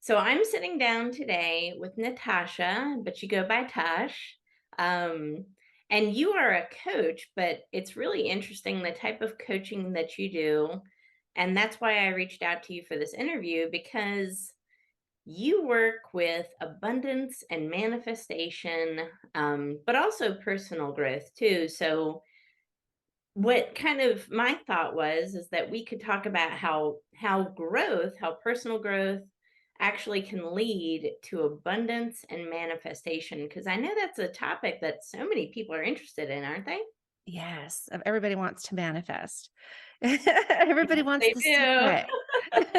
So I'm sitting down today with Natasha, but you go by Tash. Um, and you are a coach, but it's really interesting the type of coaching that you do. And that's why I reached out to you for this interview because you work with abundance and manifestation, but also personal growth too. So what kind of my thought was is that we could talk about how personal growth actually can lead to abundance and manifestation, because I know that's a topic that so many people are interested in, aren't they? Yes, everybody wants to manifest. Everybody Yes, wants they the do. secret.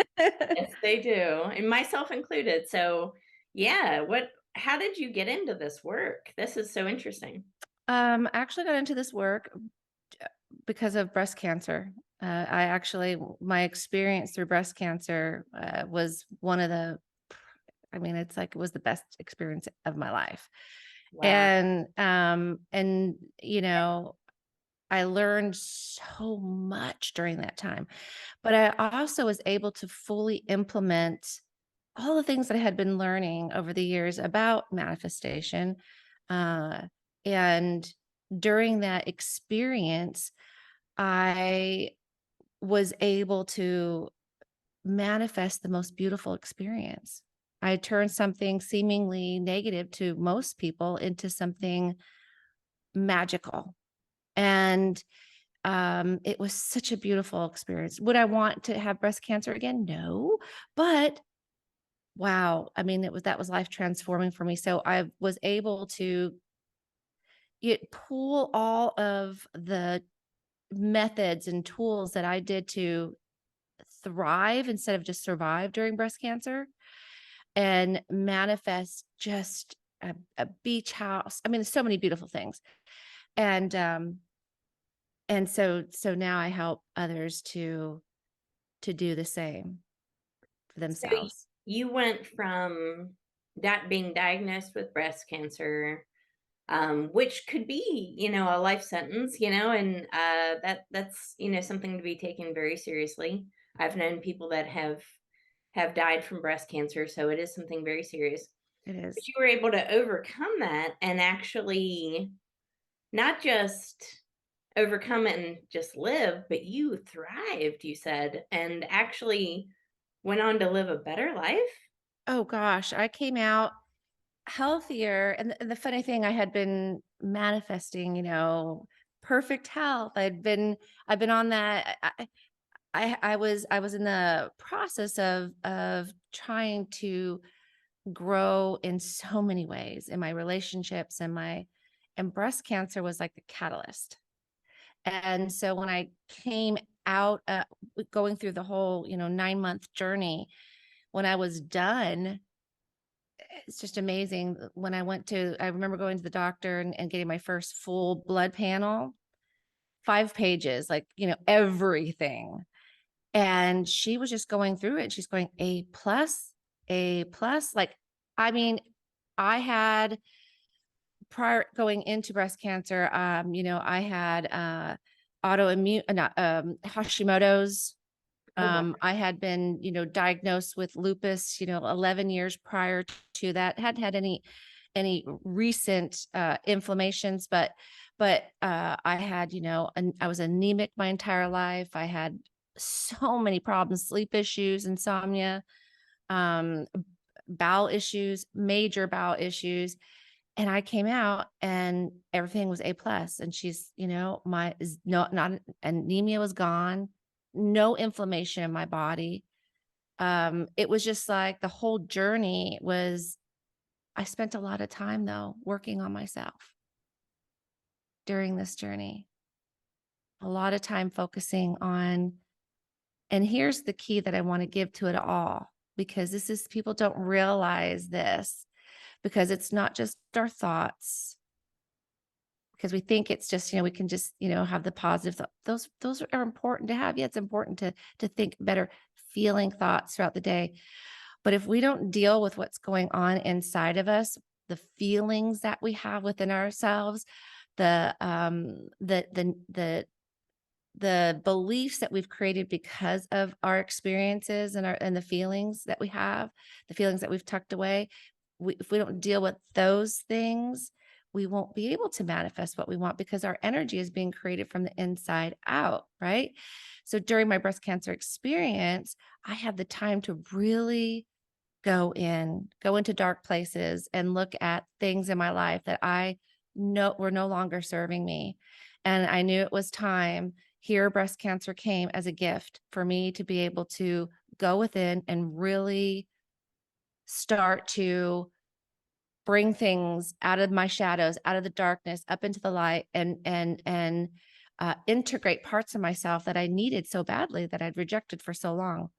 Yes, they do, and myself included. So yeah, what how did you get into this work? This is so interesting. I actually got into this work because of breast cancer. My experience through breast cancer was one of it's like it was the best experience of my life. Wow. And I learned so much during that time, but I also was able to fully implement all the things that I had been learning over the years about manifestation. Uh, and during that experience, I was able to manifest the most beautiful experience. I turned something seemingly negative to most people into something magical. And it was such a beautiful experience. Would I want to have breast cancer again? No. But wow, I mean, that was life transforming for me. So I was able to pull all of the methods and tools that I did to thrive instead of just survive during breast cancer and manifest just a beach house. I mean, there's so many beautiful things. And so now I help others to do the same for So themselves. you went from that being diagnosed with breast cancer, which could be, a life sentence, and that's something to be taken very seriously. I've known people that have died from breast cancer, so it is something very serious. It But is. you were able to overcome that and actually not just overcome it and just live, but you thrived, you said, and actually went on to live a better life. Oh gosh, I came out healthier. And the funny thing, I had been manifesting, perfect health. I've been on that. I was in the process of trying to grow in so many ways in my relationships and breast cancer was like the catalyst. And so when I came out, going through the whole, 9-month journey, when I was done, it's just amazing. I remember going to the doctor and getting my first full blood panel, 5 pages, like, everything. And she was just going through it. She's going A plus, A plus. Like, I mean, I had prior going into breast cancer, I had autoimmune, not Hashimoto's. Oh, wow. I had been, diagnosed with lupus, 11 years prior to that. Hadn't had any recent inflammations, but I had, I was anemic my entire life. I had so many problems, sleep issues, insomnia, um, bowel issues, major bowel issues. And I came out and everything was A plus. And she's, my is not anemia was gone, no inflammation in my body. It was just like the whole journey was, I spent a lot of time though working on myself during this journey, a lot of time focusing on, and here's the key that I want to give to it all, because this is, people don't realize this, because it's not just our thoughts, because we think it's just, we can just, have the positive those are important to have. Yeah, it's important to think better feeling thoughts throughout the day. But if we don't deal with what's going on inside of us, the feelings that we have within ourselves, the the beliefs that we've created because of our experiences and the feelings that we have, the feelings that we've tucked away, if we don't deal with those things, we won't be able to manifest what we want because our energy is being created from the inside out, right? So during my breast cancer experience, I had the time to really go into dark places and look at things in my life that I know were no longer serving me. And I knew it was time. Here, breast cancer came as a gift for me to be able to go within and really start to bring things out of my shadows, out of the darkness, up into the light, and integrate parts of myself that I needed so badly that I'd rejected for so long.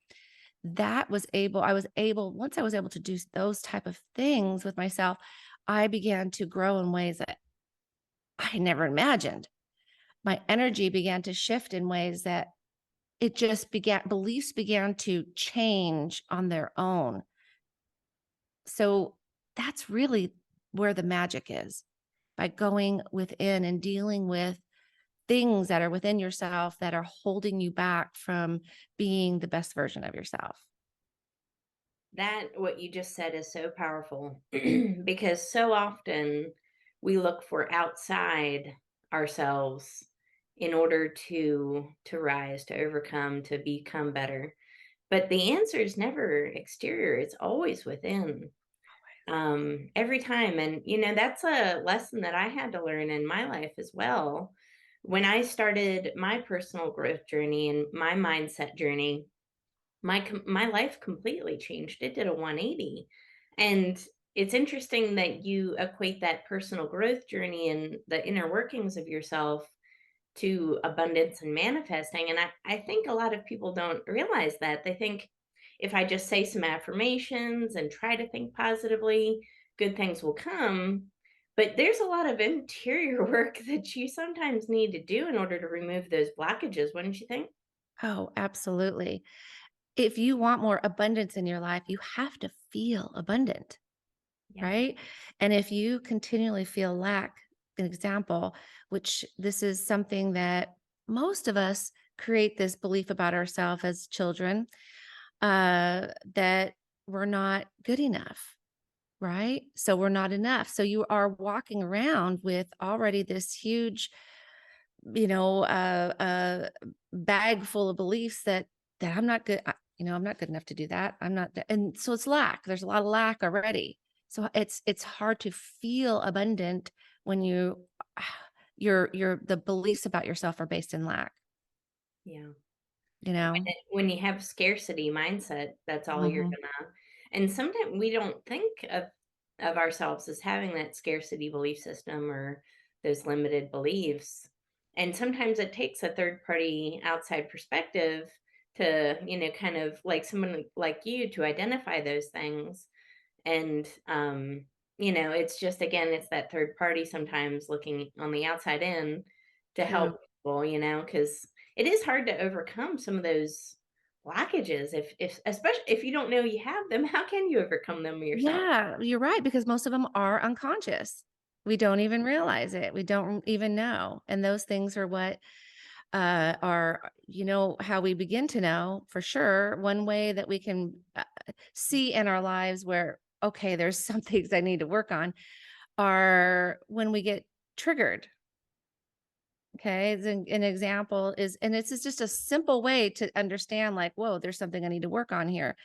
I was able once I was able to do those type of things with myself, I began to grow in ways that I never imagined. My energy began to shift in ways that it just began beliefs began to change on their own. So that's really where the magic is, by going within and dealing with things that are within yourself that are holding you back from being the best version of yourself. That what you just said is so powerful because so often we look for outside ourselves in order to rise, to overcome, to become better. But the answer is never exterior, it's always within. Every time. And that's a lesson that I had to learn in my life as well. When I started my personal growth journey and my mindset journey, my life completely changed. It did a 180. And it's interesting that you equate that personal growth journey and the inner workings of yourself to abundance and manifesting. And I think a lot of people don't realize that. They think if I just say some affirmations and try to think positively, good things will come. But there's a lot of interior work that you sometimes need to do in order to remove those blockages, wouldn't you think? Oh, absolutely. If you want more abundance in your life, you have to feel abundant, Yeah. right? And if you continually feel lack, an example, which this is something that most of us create this belief about ourselves as children, that we're not good enough, right? So we're not enough. So you are walking around with already this huge, bag full of beliefs that I'm not good. I'm not good enough to do that. I'm not, and so it's lack. There's a lot of lack already. So it's hard to feel abundant when the beliefs about yourself are based in lack. Yeah. You know. When you have scarcity mindset, that's all you're Hmm. gonna. And sometimes we don't think of ourselves as having that scarcity belief system or those limited beliefs. And sometimes it takes a third party outside perspective to, kind of like someone like you to identify those things. And it's just again, it's that third party sometimes looking on the outside in to help True. people, because it is hard to overcome some of those blockages if especially if you don't know you have them. How can you overcome them yourself? Yeah, you're right, because most of them are unconscious. We don't even realize it. We don't even know. And those things are what are, how we begin to know for sure. One way that we can see in our lives where, okay, there's some things I need to work on are when we get triggered. Okay. As an example is, and this is just a simple way to understand, like, whoa, there's something I need to work on here.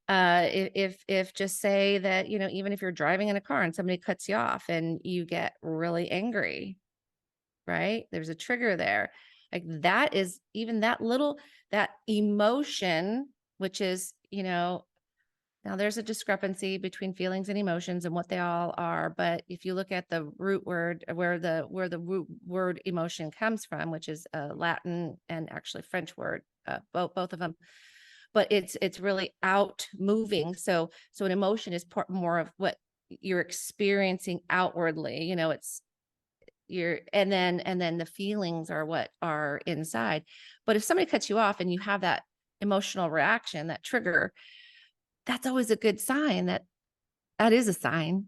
If just say that, even if you're driving in a car and somebody cuts you off and you get really angry, right? There's a trigger there. Like that is even that emotion, which is, now there's a discrepancy between feelings and emotions and what they all are. But if you look at the root word where the root word emotion comes from, which is a Latin and actually French word, both of them, but it's really out moving. So an emotion is part more of what you're experiencing outwardly. It's and then the feelings are what are inside. But if somebody cuts you off and you have that emotional reaction, that trigger, that's always a good sign that is a sign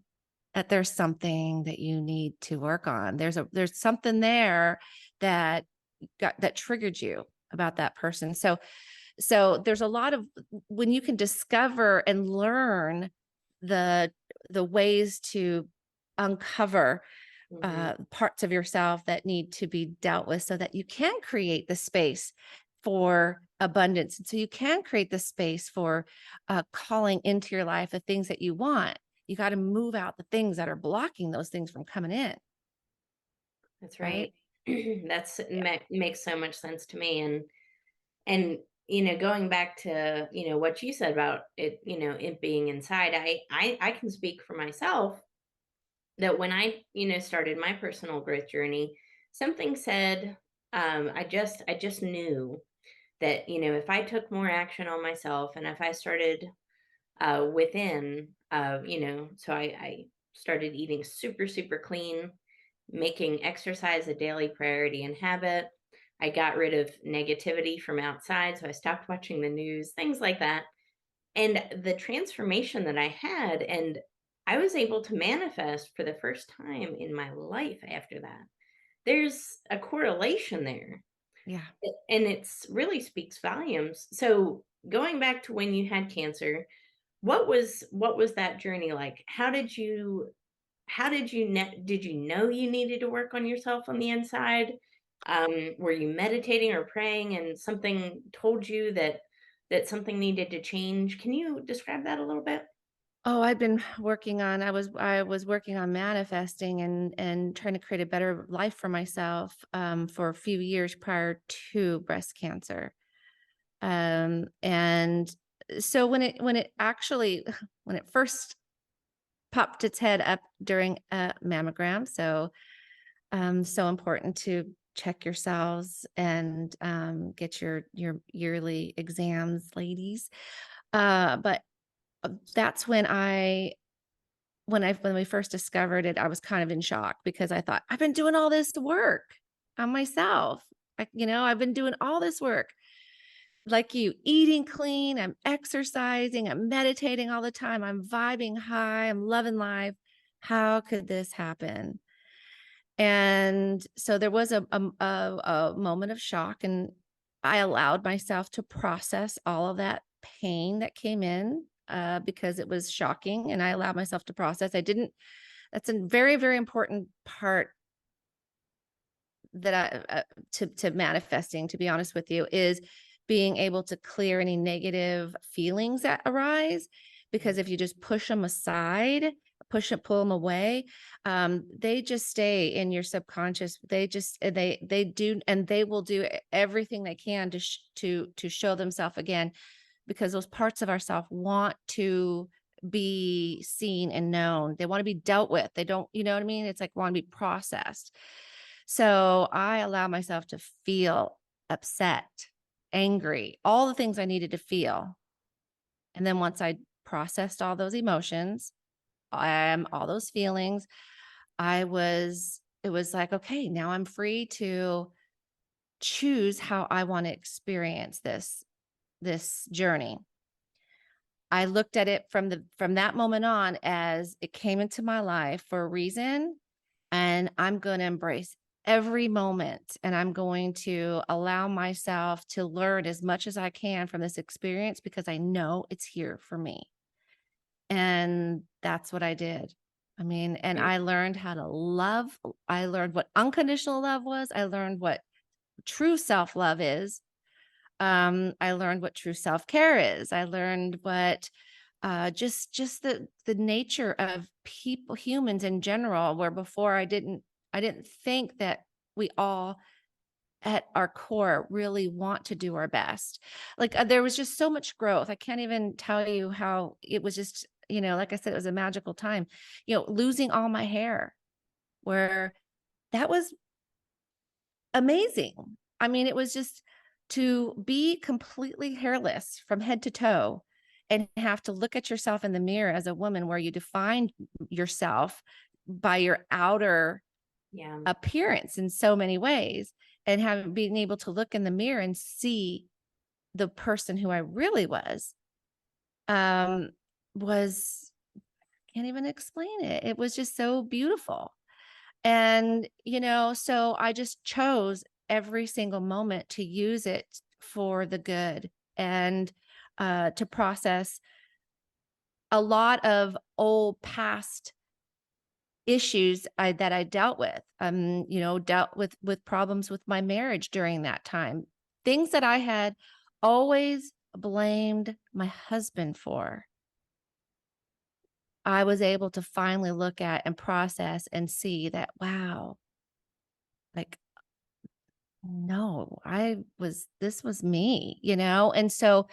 that there's something that you need to work on. There's something there that got that triggered you about that person. So there's a lot of when you can discover and learn the ways to uncover Mhm. parts of yourself that need to be dealt with so that you can create the space for abundance. And so you can create the space for calling into your life the things that you want. You got to move out the things that are blocking those things from coming in, That's right? right. That's Yeah. makes so much sense to me, and going back to what you said about it, it being inside. I can speak for myself that when I started my personal growth journey, something said, I just knew that if I took more action on myself and if I started within, so I started eating super, super clean, making exercise a daily priority and habit. I got rid of negativity from outside. So I stopped watching the news, things like that. And the transformation that I had, and I was able to manifest for the first time in my life after that. There's a correlation there. Yeah. And it's really speaks volumes. So going back to when you had cancer, what was that journey like? Did you know you needed to work on yourself on the inside? Were you meditating or praying and something told you that something needed to change? Can you describe that a little bit? Oh, I've been working on I was working on manifesting and trying to create a better life for myself for a few years prior to breast cancer. And so when it actually when it first popped its head up during a mammogram, so important to check yourselves and get your yearly exams, ladies. But that's when we first discovered it, I was kind of in shock because I thought, "I've been doing all this work on myself. I've been doing all this work, like you, eating clean, I'm exercising, I'm meditating all the time, I'm vibing high, I'm loving life. How could this happen?" And so there was a moment of shock, and I allowed myself to process all of that pain that came in, because it was shocking, and I allowed myself to process. I didn't That's a very, very important part that to manifesting, to be honest with you, is being able to clear any negative feelings that arise, because Mhm. if you just push them aside, pull them away, they just stay in your subconscious. They do, and they will do everything they can to show themselves again, because those parts of ourself want to be seen and known. They want to be dealt with. They don't, you know what I mean? It's like want to be processed. So I allow myself to feel upset, angry, all the things I needed to feel. And then once I processed all those emotions, all those feelings, it was like, okay, now I'm free to choose how I want to experience this journey. I looked at it from that moment on as it came into my life for a reason, and I'm going to embrace every moment, and I'm going to allow myself to learn as much as I can from this experience because I know it's here for me. And that's what I did. I mean, and Mm. I learned how to love. I learned what unconditional love was. I learned what true self-love is. I learned what true self-care is. I learned what just the nature of people, humans in general, where before I didn't think that we all at our core really want to do our best. Like there was just so much growth. I can't even tell you how it was just, like I said, it was a magical time. Losing all my hair, where that was amazing. I mean, it was just to be completely hairless from head to toe and have to look at yourself in the mirror as a woman, where you define yourself by your outer Yeah. appearance in so many ways, and having being able to look in the mirror and see the person who I really um was can't even explain it. It was just so beautiful. And so I just chose every single moment to use it for the good and to process a lot of old past issues that I dealt with. Dealt with problems with my marriage during that time. Things that I had always blamed my husband for. I was able to finally look at and process and see that, wow, like, no, this was me, and so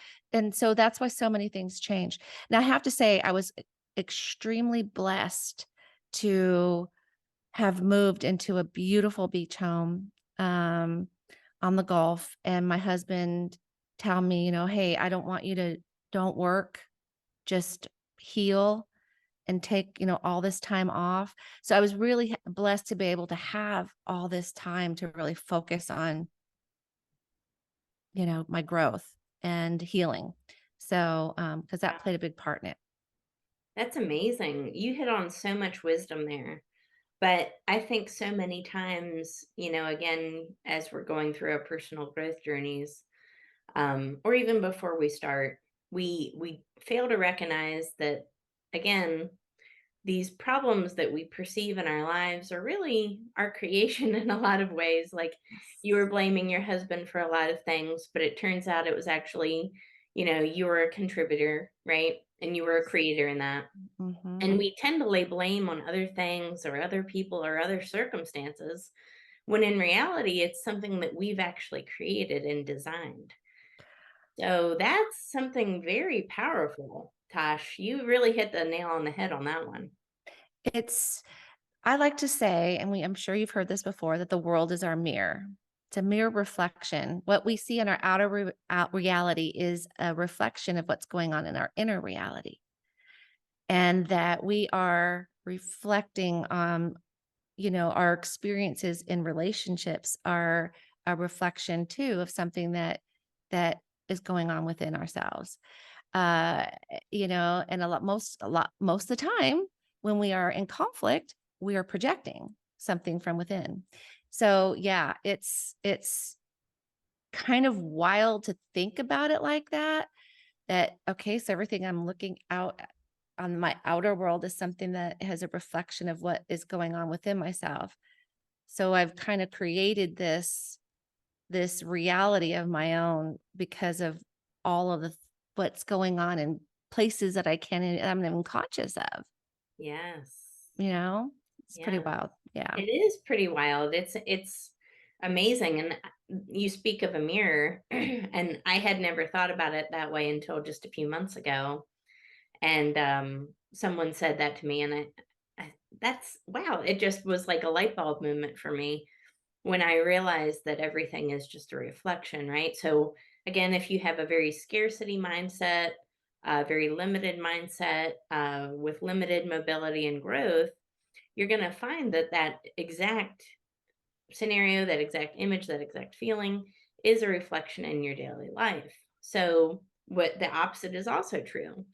that's why so many things changed. Now I have to say I was extremely blessed to have moved into a beautiful beach home, on the Gulf, and my husband tell me, "Hey, I don't want you to don't work, just heal and take, all this time off." So I was really blessed to be able to have all this time to really focus on, my growth and healing. So, because that played a big part in it. That's amazing. You hit on so much wisdom there. But I think so many times, again, as we're going through our personal growth journeys, or even before we start, we fail to recognize that, again, these problems that we perceive in our lives are really our creation in a lot of ways. Like you were Yes. blaming your husband for a lot of things, but it turns out it was actually, you were a contributor, right? And you were a Yes. creator in that. Mhm. And we tend to lay blame on other things or other people or other circumstances, when in reality, it's something that we've actually created and designed. So that's something very powerful, Tosh. You really hit the nail on the head on that one. It's I like to say, and I'm sure you've heard this before, that the world is our mirror. It's a mirror reflection. What we see in our out reality is a reflection of what's going on in our inner reality. And that we are reflecting on, our experiences in relationships are a reflection too of something that is going on within ourselves. Uh, and most of the time when we are in conflict, we are projecting something from within. So yeah, it's kind of wild to think about it like that. That okay, so everything I'm looking out on my outer world is something that has a reflection of what is going on within myself. So I've kind of created this reality of my own because of all of what's going on in places that I'm not even conscious of, Yes. you know? It's pretty Yeah. wild. Yeah. It is pretty wild. It's amazing, and, you speak of a mirror, and I had never thought about it that way until just a few months ago, and, someone said that to me, and I that's wow, it just was like a light bulb moment for me when I realized that everything is just a reflection, right? So, again, if you have a very scarcity mindset, a very limited mindset, with limited mobility and growth, you're gonna find that that exact scenario, that exact image, that exact feeling is a reflection in your daily life. So, what the opposite is also true.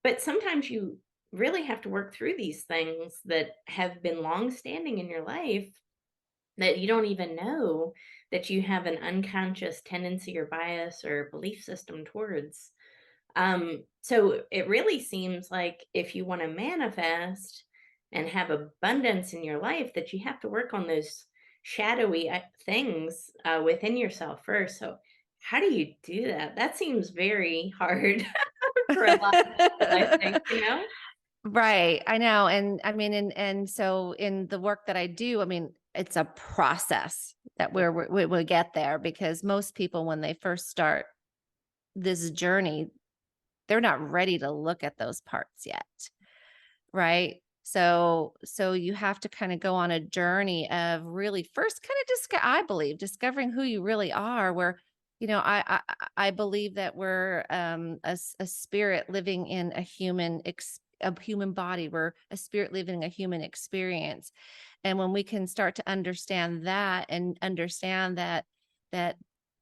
But sometimes you really have to work through these things that have been long standing in your life that you don't even know that you have an unconscious tendency or bias or belief system towards. So it really seems like if you want to manifest and have abundance in your life, that you have to work on those shadowy things within yourself first. So, how do you do that? That seems very hard for a lot of people, I think. Right. I know. And I mean, and so in the work that I do, I mean, it's a process that Yeah. we will get there because most people, when they first start this journey, they're not ready to look at those parts yet. Right? So you have to kind of go on a journey of really first kind of I believe discovering who you really are where I believe that we're a spirit living in a human body. We're a spirit living a human experience. And when we can start to understand that and understand that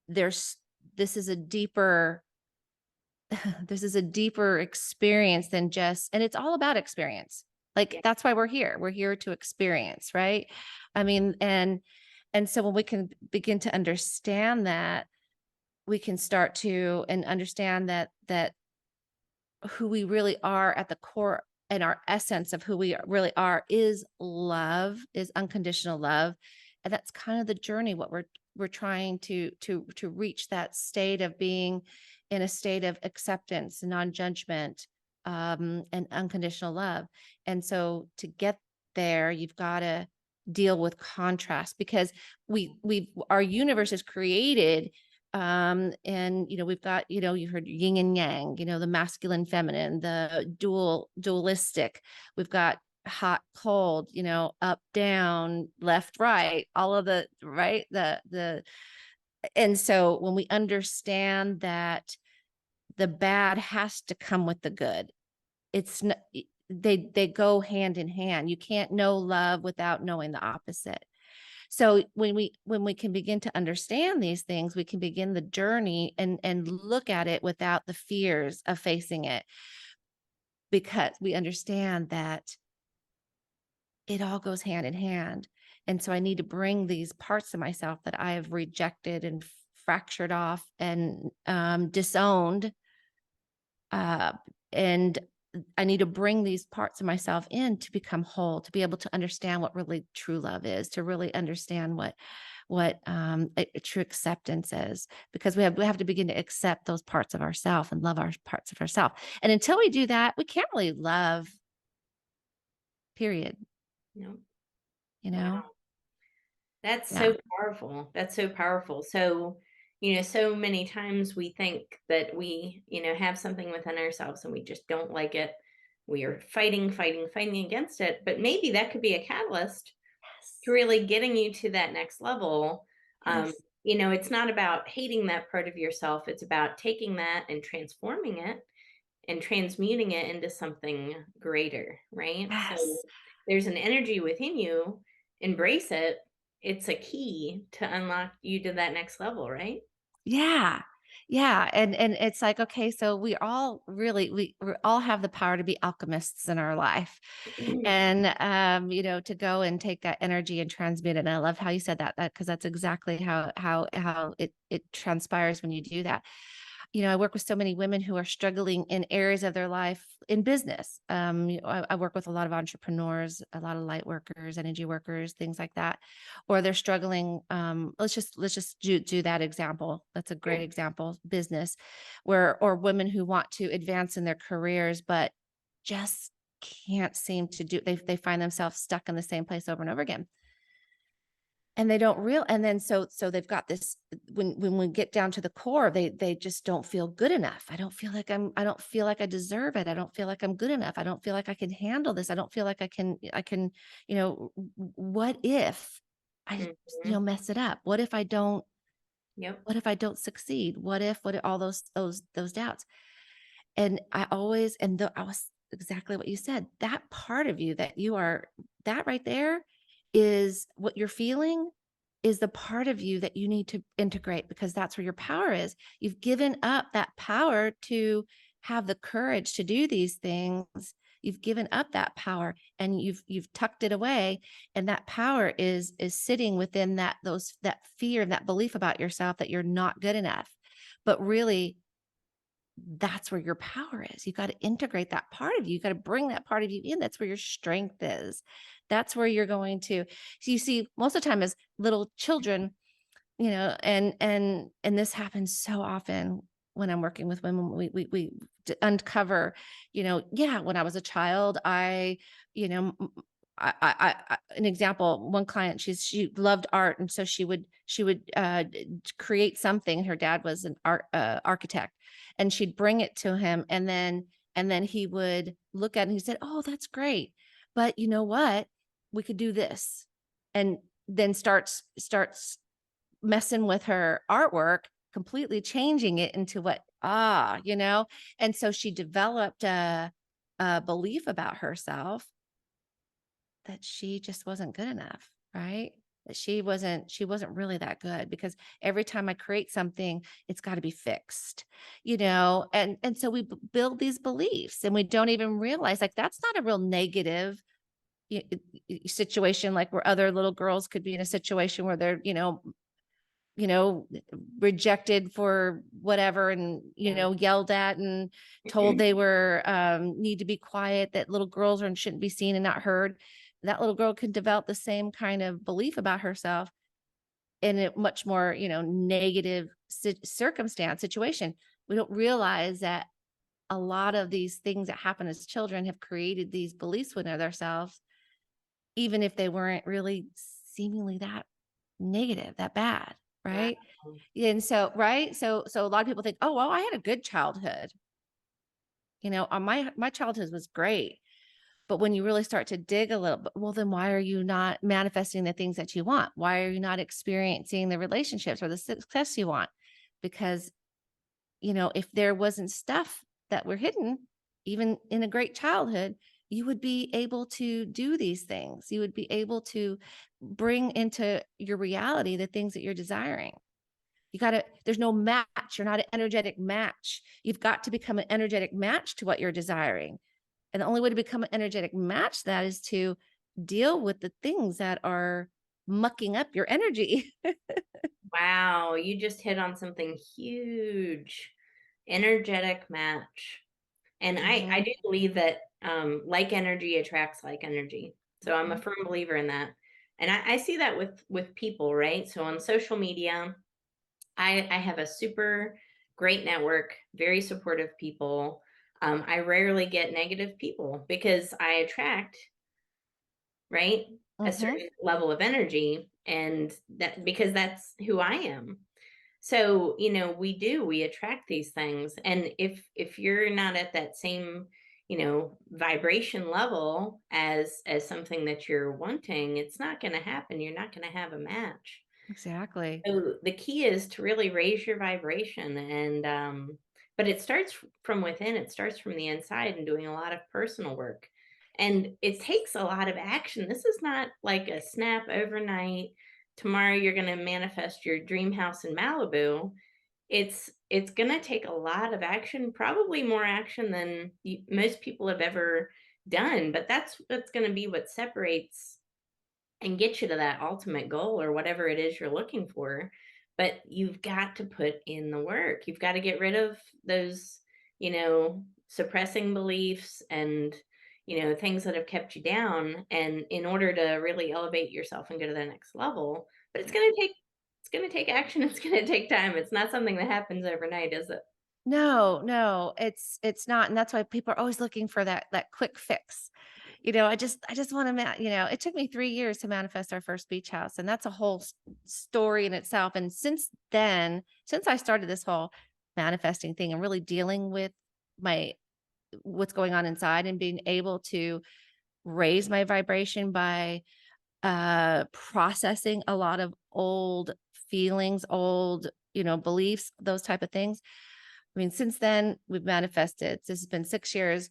there's this is a deeper this is a deeper experience than just and it's all about experience. Like Yeah. that's why we're here. We're here to experience, right? I mean, And so when we can begin to understand that, we can start to and understand that who we really are at the core and our essence of who we really are is love, is unconditional love. And that's kind of the journey, what we're trying to reach that state of being in a state of acceptance, non-judgment, and unconditional love. And so to get there, you've got to deal with contrast, because we our universe is created, and we've got, you heard yin and yang, the masculine, feminine, the dualistic. We've got hot, cold, up, down, left, right, all of the right, the and so when we understand that the bad has to come with the good, it's not, they go hand in hand. You can't know love without knowing the opposite. So when we can begin to understand these things, we can begin the journey and look at it without the fears of facing it, because we understand that it all goes hand in hand. And so I need to bring these parts of myself that I have rejected and fractured off and disowned, uh, and I need to bring these parts of myself in to become whole, to be able to understand what really true love is, to really understand what a true acceptance is, because we have to begin to accept those parts of ourself and love our parts of ourself. And until we do that, we can't really love, period, No. you know? Wow. That's Yeah. so powerful. That's so powerful. So, so many times we think that we, have something within ourselves and we just don't like it. We are fighting, fighting, fighting against it. But maybe that could be a catalyst to Yes. really getting you to that next level. Yes. It's not about hating that part of yourself. It's about taking that and transforming it and transmuting it into something greater, right? So Yes. there's an energy within you, embrace it. It's a key to unlock you to that next level, right? Yeah. Yeah, and it's like, okay, so we all have the power to be alchemists in our life. And, to go and take that energy and transmute it. And I love how you said that because that's exactly how it transpires when you do that. I work with so many women who are struggling in areas of their life in business. I work with a lot of entrepreneurs, a lot of light workers, energy workers, things like that, or they're struggling. Let's just do that example. That's a great example. Business, or women who want to advance in their careers, but just can't seem to do. They find themselves stuck in the same place over and over again. And they don't real and then so they've got this, when we get down to the core, they just don't feel good enough. I don't feel like I deserve it. I don't feel like I'm good enough. I don't feel like I can handle this. I don't feel like I can, what if I, Mhm. mess it up? Yep. What if I don't succeed? What if all those doubts? And I always and the I was exactly what you said. That part of you that you are, that right there is what you're feeling, is the part of you that you need to integrate, because that's where your power is. You've given up that power to have the courage to do these things. You've given up that power and you've tucked it away, and that power is sitting within that fear, that belief about yourself that you're not good enough. But really, that's where your power is. You got to integrate that part of you. You got to bring that part of you in. That's where your strength is. That's where you're going to. So you see, most of the time as little children, and this happens so often when I'm working with women, we uncover, yeah, when I was a child, you know, m- an example, one client, she loved art. And so she would create something. Her dad was an architect, and she'd bring it to him. And then he would look at it and he said, "Oh, that's great. But you know what? We could do this." And then starts messing with her artwork, completely changing it into and so she developed a belief about herself that she just wasn't good enough, right? That she wasn't really that good, because every time I create something, it's got to be fixed, and so we build these beliefs and we don't even realize, like, that's not a real negative situation, like where other little girls could be in a situation where they're, you know, rejected for whatever and, Yeah. yelled at and told they were need to be quiet, that little girls are, shouldn't be seen and not heard. That little girl could develop the same kind of belief about herself in a much more, negative circumstance situation. We don't realize that a lot of these things that happen as children have created these beliefs within ourselves, even if they weren't really seemingly that negative, that bad, Wow. right? And so, right? So a lot of people think, "Oh, well, I had a good childhood." My childhood was great. But when you really start to dig a little bit, well, then why are you not manifesting the things that you want? Why are you not experiencing the relationships or the success you want? Because, if there wasn't stuff that were hidden, even in a great childhood, you would be able to do these things. You would be able to bring into your reality the things that you're desiring. There's no match. You're not an energetic match. You've got to become an energetic match to what you're desiring. And the only way to become an energetic match to that is to deal with the things that are mucking up your energy. Wow, you just hit on something huge. Energetic match. And I Mhm, do believe that like energy attracts like energy. So I'm a mhm, firm believer in that. And I see that with people, right? So on social media, I have a super great network, very supportive people. I rarely get negative people because I attract, right, a mhm. certain level of energy, and that because that's who I am. So, we attract these things. And if you're not at that same, vibration level as something that you're wanting, it's not going to happen. You're not going to have a match. Exactly. So the key is to really raise your vibration, and but it starts from within. It starts from the inside and doing a lot of personal work. And it takes a lot of action. This is not like a snap overnight. Tomorrow you're going to manifest your dream house in Malibu. It's going to take a lot of action, probably more action than most people have ever done, but that's what's going to be what separates and get you to that ultimate goal or whatever it is you're looking for. But you've got to put in the work. You've got to get rid of those, suppressing beliefs and, things that have kept you down. And in order to really elevate yourself and go to the next level, but Yeah. it's going to take action. It's going to take time. It's not something that happens overnight, is it? No, no, it's not, and that's why people are always looking for that quick fix. I just want to, it took me 3 years to manifest our first beach house, and that's a whole story in itself. And since then, since I started this whole manifesting thing and really dealing with my what's going on inside and being able to raise my vibration by processing a lot of old feelings, old, beliefs, those type of things. I mean, since then, we've manifested. This has been 6 years.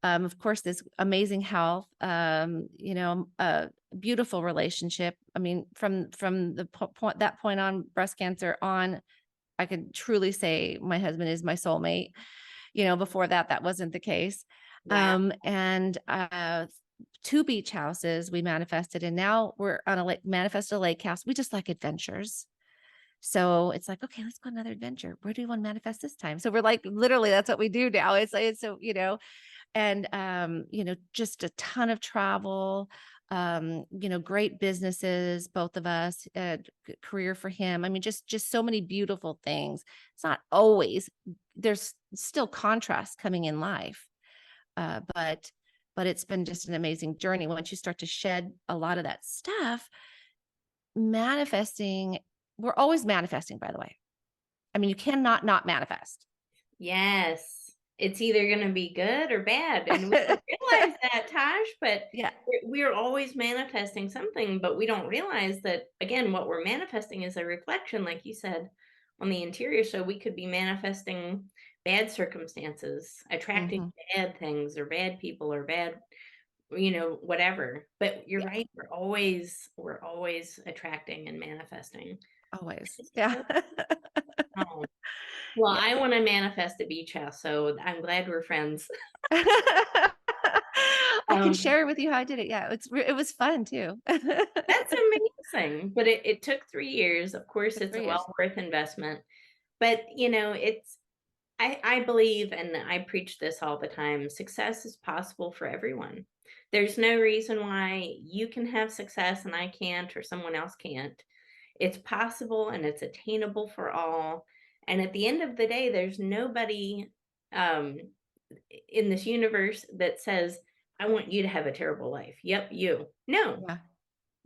Of course, this amazing health, a beautiful relationship. I mean, from the point that point on, breast cancer on, I could truly say my husband is my soulmate. Before that, that wasn't the case. Wow. And 2 beach houses we manifested, and now we're on a lake, manifest a lake house. We just like adventures. So it's like, okay, let's go on another adventure. Where do we want to manifest this time? So we're like, literally, that's what we do now. It's so, and just a ton of travel, great businesses, both of us, career for him. I mean, just so many beautiful things. It's not always, there's still contrast coming in life. But it's been just an amazing journey. Once you start to shed a lot of that stuff, manifesting, we're always manifesting, by the way. I mean, you cannot not manifest. Yes. It's either gonna be good or bad, and we don't realize that, Tosh, but Yeah. we're always manifesting something, but we don't realize that, again, what we're manifesting is a reflection, like you said, on the interior, so we could be manifesting bad circumstances, attracting Hmm. bad things or bad people or bad, whatever. But you're Yeah. right, we're always attracting and manifesting. Always. It's Yeah. so well, Yeah. I wanna manifest a beach house, so I'm glad we're friends. I can Um, share with you how I did it. Yeah, it was fun too. that's amazing, but it took 3 years. Of course, Took it's a 3 years. well worth investment, but, it's I believe, and I preach this all the time, success is possible for everyone. There's no reason why you can have success and I can't or someone else can't. It's possible and it's attainable for all, and at the end of the day, there's nobody, um, in this universe that says, "I want you to have a terrible life." Yep, you. No. Yeah.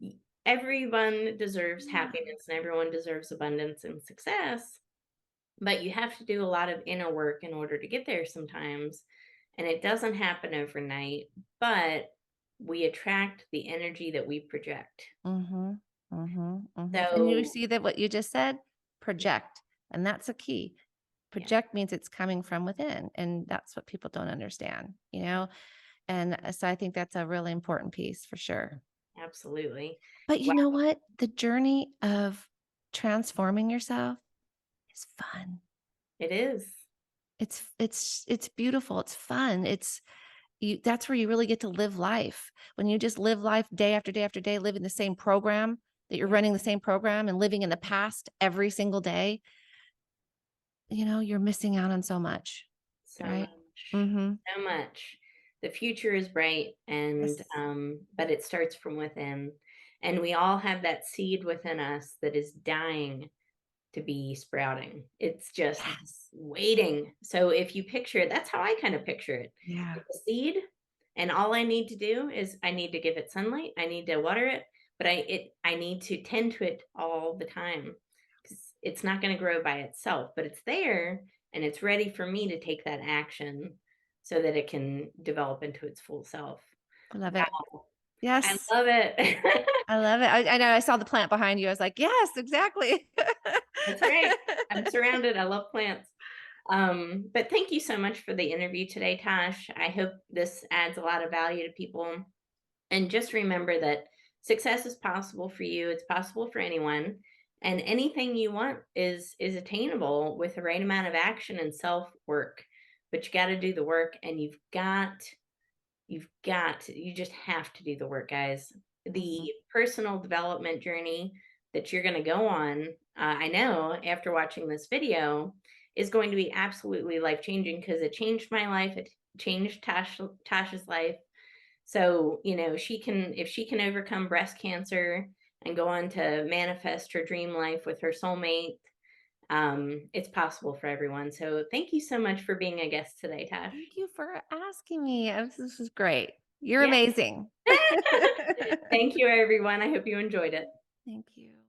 Y Everyone deserves Yeah. happiness and everyone deserves abundance and success, but you have to do a lot of inner work in order to get there sometimes, and it doesn't happen overnight, but we attract the energy that we project. Mhm. Mhm. Mhm. And you So, see that what you just said? Project, and that's a key. yeah, Project means it's coming from within, and that's what people don't understand, you know? And, so I think that's a really important piece for sure. absolutely. But you Wow, know what? The journey of transforming yourself is fun. it is. It's beautiful, it's fun, it's you that's where you really get to live life. When you just live life day after day after day, living the same program, that you're Yeah, running the same program and living in the past every single day, you're missing out on so much, so right? much, Mhm. so much. The future is bright and, Yes. but it starts from within, and we all have that seed within us that is dying to be sprouting. It's just Yes. waiting. So if you picture it, that's how I kind of picture it. Yeah. It's a seed, and all I need to do is I need to give it sunlight. I need to water it, but I need to tend to it all the time because it's not going to grow by itself. But it's there, and it's ready for me to take that action so that it can develop into its full self. I love it. Wow, I Yes. love it. I love it. I know I saw the plant behind you. I was like, "Yes, exactly." That's right. I'm surrounded. I love plants. But thank you so much for the interview today, Tash. I hope this adds a lot of value to people. And just remember that success is possible for you. It's possible for anyone. And anything you want is attainable with the right amount of action and self work. But you got to do the work and you just have to do the work, guys. The Mhm. personal development journey that you're going to go on, I know after watching this video, is going to be absolutely life changing because it changed my life. It changed Tasha's life. So, if she can overcome breast cancer and go on to manifest her dream life with her soulmate, it's possible for everyone. So, thank you so much for being a guest today, Tash. Thank you for asking me. This is great. You're Yeah. amazing. Thank you, everyone. I hope you enjoyed it. Thank you.